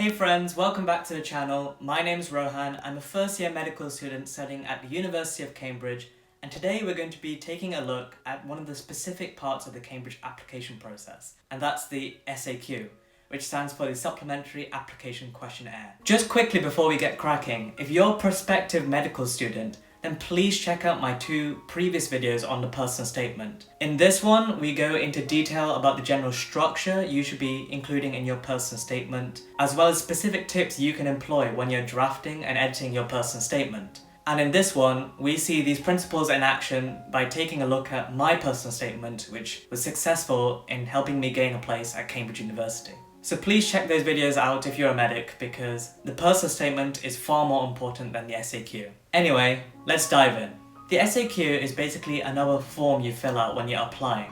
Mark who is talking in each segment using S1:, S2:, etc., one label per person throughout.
S1: Hey friends, welcome back to the channel. My name's Rohan. I'm a first year medical student studying at the University of Cambridge, and today we're going to be taking a look at one of the specific parts of the Cambridge application process, and that's the SAQ, which stands for the Supplementary Application Questionnaire. Just quickly before we get cracking, if you're a prospective medical student, then please check out my two previous videos on the personal statement. In this one, we go into detail about the general structure you should be including in your personal statement, as well as specific tips you can employ when you're drafting and editing your personal statement. And in this one, we see these principles in action by taking a look at my personal statement, which was successful in helping me gain a place at Cambridge University. So please check those videos out if you're a medic, because the personal statement is far more important than the SAQ. Anyway, let's dive in. The SAQ is basically another form you fill out when you're applying,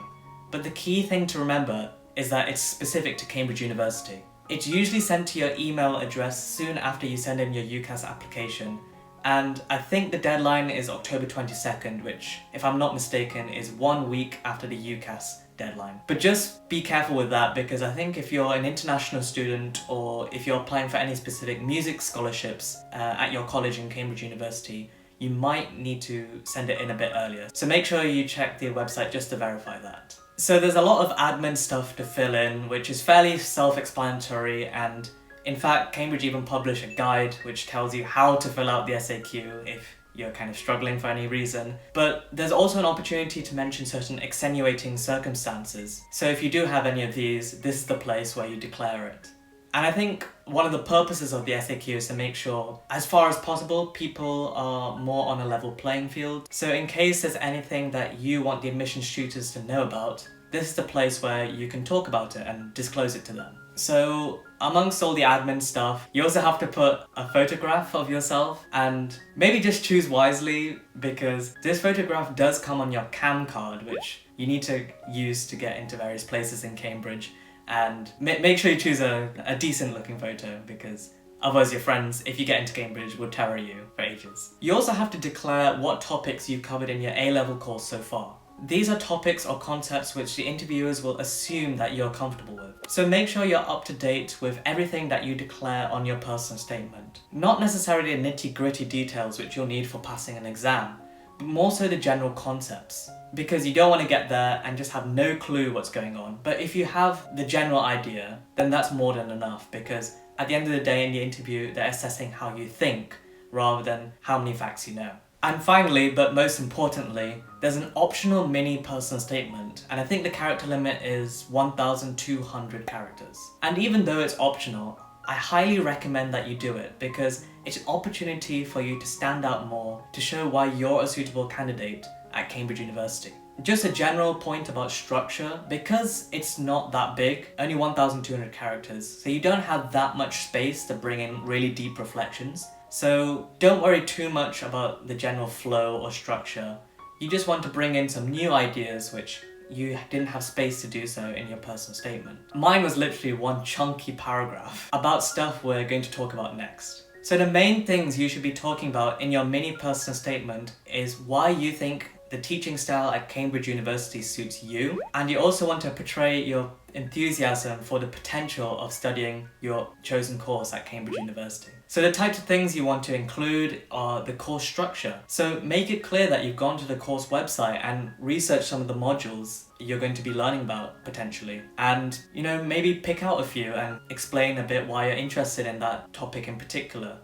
S1: but the key thing to remember is that it's specific to Cambridge University. It's usually sent to your email address soon after you send in your UCAS application, and I think the deadline is October 22nd, which, if I'm not mistaken, is 1 week after the UCAS deadline. But just be careful with that, because I think if you're an international student or if you're applying for any specific music scholarships at your college in Cambridge University, you might need to send it in a bit earlier. So make sure you check the website just to verify that. So there's a lot of admin stuff to fill in, which is fairly self-explanatory, and in fact, Cambridge even published a guide which tells you how to fill out the SAQ if you're kind of struggling for any reason. But there's also an opportunity to mention certain extenuating circumstances. So if you do have any of these, this is the place where you declare it. And I think one of the purposes of the SAQ is to make sure, as far as possible, people are more on a level playing field. So in case there's anything that you want the admissions tutors to know about, this is the place where you can talk about it and disclose it to them. So amongst all the admin stuff, you also have to put a photograph of yourself, and maybe just choose wisely, because this photograph does come on your CAM card, which you need to use to get into various places in Cambridge. And make sure you choose a decent looking photo, because otherwise your friends, if you get into Cambridge, will terror you for ages. You also have to declare what topics you've covered in your A-level course so far. These are topics or concepts which the interviewers will assume that you're comfortable with. So make sure you're up to date with everything that you declare on your personal statement. Not necessarily the nitty-gritty details which you'll need for passing an exam, but more so the general concepts. Because you don't want to get there and just have no clue what's going on. But if you have the general idea, then that's more than enough, because at the end of the day in the interview, they're assessing how you think rather than how many facts you know. And finally, but most importantly, there's an optional mini personal statement, and I think the character limit is 1,200 characters. And even though it's optional, I highly recommend that you do it, because it's an opportunity for you to stand out more, to show why you're a suitable candidate at Cambridge University. Just a general point about structure, because it's not that big, only 1,200 characters, so you don't have that much space to bring in really deep reflections. So don't worry too much about the general flow or structure. You just want to bring in some new ideas which you didn't have space to do so in your personal statement. Mine was literally one chunky paragraph about stuff we're going to talk about next. So the main things you should be talking about in your mini personal statement is why you think the teaching style at Cambridge University suits you, and you also want to portray your enthusiasm for the potential of studying your chosen course at Cambridge University. So the types of things you want to include are the course structure. So make it clear that you've gone to the course website and researched some of the modules you're going to be learning about potentially. And, maybe pick out a few and explain a bit why you're interested in that topic in particular.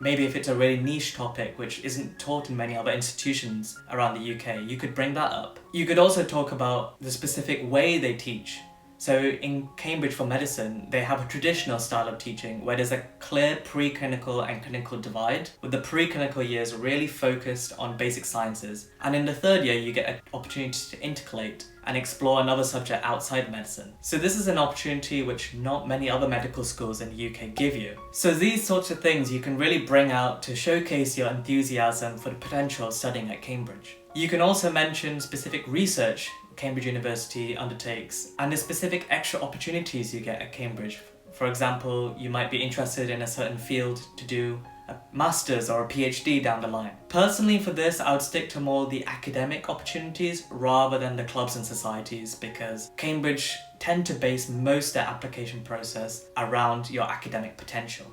S1: Maybe if it's a really niche topic which isn't taught in many other institutions around the UK, you could bring that up. You could also talk about the specific way they teach. So in Cambridge for medicine, they have a traditional style of teaching where there's a clear preclinical and clinical divide, with the preclinical years really focused on basic sciences. And in the third year, you get an opportunity to intercalate and explore another subject outside medicine. So this is an opportunity which not many other medical schools in the UK give you. So these sorts of things you can really bring out to showcase your enthusiasm for the potential of studying at Cambridge. You can also mention specific research Cambridge University undertakes and the specific extra opportunities you get at Cambridge. For example, you might be interested in a certain field to do a master's or a PhD down the line. Personally for this, I would stick to more the academic opportunities rather than the clubs and societies, because Cambridge tend to base most of their application process around your academic potential.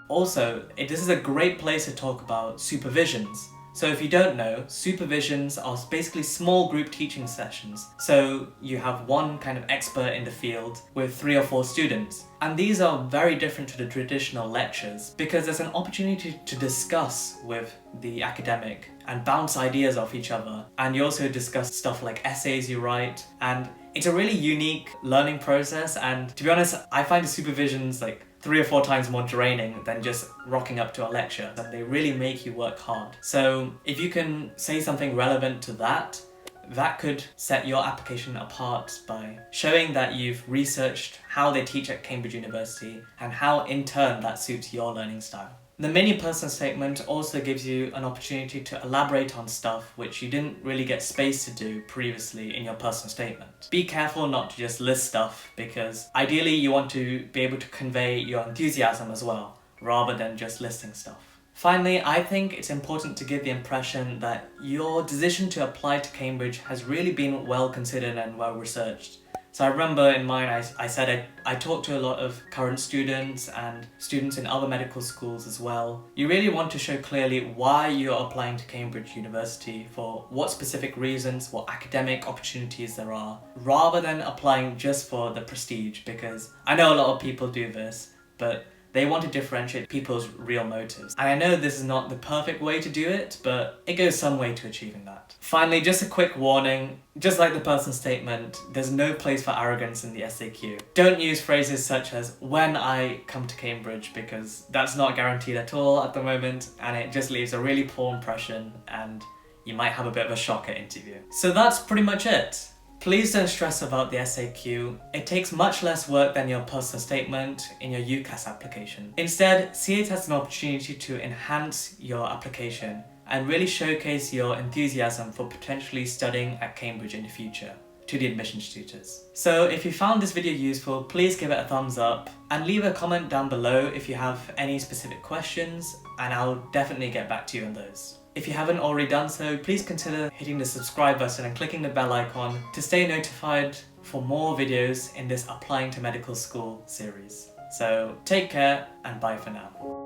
S1: Also, this is a great place to talk about supervisions. So if you don't know, supervisions are basically small group teaching sessions. So you have one kind of expert in the field with 3 or 4 students. And these are very different to the traditional lectures because there's an opportunity to discuss with the academic and bounce ideas off each other. And you also discuss stuff like essays you write. And it's a really unique learning process. And to be honest, I find the supervisions like 3 or 4 times more draining than just rocking up to a lecture, and they really make you work hard. So if you can say something relevant to that, that could set your application apart by showing that you've researched how they teach at Cambridge University and how in turn that suits your learning style. The mini personal statement also gives you an opportunity to elaborate on stuff which you didn't really get space to do previously in your personal statement. Be careful not to just list stuff, because ideally you want to be able to convey your enthusiasm as well, rather than just listing stuff. Finally, I think it's important to give the impression that your decision to apply to Cambridge has really been well considered and well researched. So I remember in mine, I said I talked to a lot of current students and students in other medical schools as well. You really want to show clearly why you're applying to Cambridge University, for what specific reasons, what academic opportunities there are, rather than applying just for the prestige, because I know a lot of people do this, but they want to differentiate people's real motives. And I know this is not the perfect way to do it, but it goes some way to achieving that. Finally, just a quick warning, just like the personal statement, there's no place for arrogance in the SAQ. Don't use phrases such as, when I come to Cambridge, because that's not guaranteed at all at the moment, and it just leaves a really poor impression, and you might have a bit of a shock at interview. So that's pretty much it. Please don't stress about the SAQ. It takes much less work than your personal statement in your UCAS application. Instead, see it as an opportunity to enhance your application and really showcase your enthusiasm for potentially studying at Cambridge in the future to the admissions tutors. So if you found this video useful, please give it a thumbs up and leave a comment down below if you have any specific questions, and I'll definitely get back to you on those. If you haven't already done so, please consider hitting the subscribe button and clicking the bell icon to stay notified for more videos in this Applying to Medical School series. So take care and bye for now.